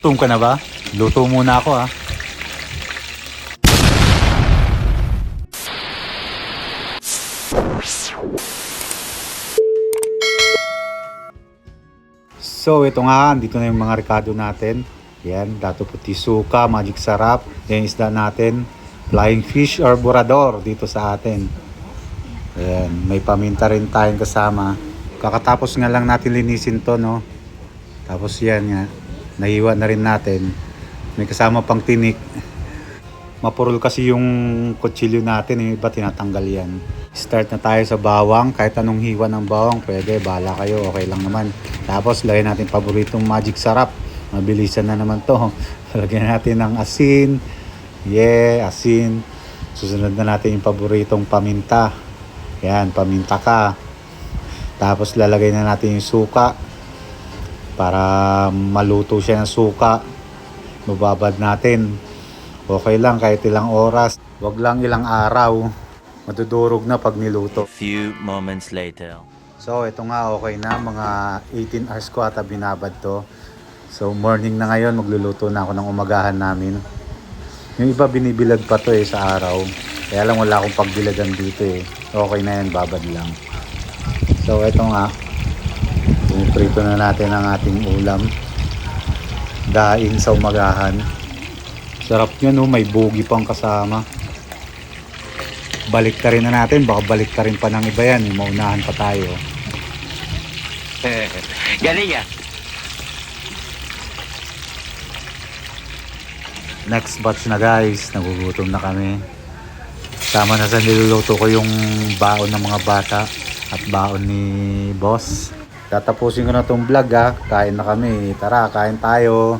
Gutom ka na ba? Luto muna ako ha. So ito nga, dito na yung mga rekado natin. Yan, dato puti suka, magic sarap. Yan isda natin. Flying fish or burador dito sa atin. Yan, may paminta rin tayong kasama. Kakatapos nga lang natin linisin to, no? Tapos yan nga, nahiwa na rin natin. May kasama pang tinik. Mapurol kasi yung kutsilyo natin, yung iba tinatanggal yan. Start na tayo sa bawang. Kahit anong hiwa ng bawang, pwede, bahala kayo, okay lang naman. Tapos lagyan natin paboritong magic sarap. Mabilisan na naman to. Lagyan natin ng asin. Asin. Susunod na natin yung paboritong paminta. Yan, paminta ka. Tapos lalagay na natin yung suka. Para maluto siya ng suka. Bababad natin. Okay lang kahit ilang oras. Wag lang ilang araw. Madudurog na pag niluto. Few moments later. So ito nga, okay na. Mga 18 hours ko ata binabad to. So morning na ngayon, magluluto na ako ng umagahan namin. Yung iba binibilad pa to sa araw. Kaya lang wala akong pagbiladan dito Okay na yan, babad lang. So ito nga, piniprito na natin ang ating ulam. Daing sa umagahan. Sarap nyo, no? May bugi pang kasama. Balik rin na natin. Baka balik rin pa ng iba yan. Maunahan pa tayo. Galing ah. Next batch na guys. Nagugutom na kami. Sama na sa niluluto ko yung baon ng mga bata at baon ni boss. Tatapusin ko na tong vlog ha. Kain na kami. Tara, kain tayo.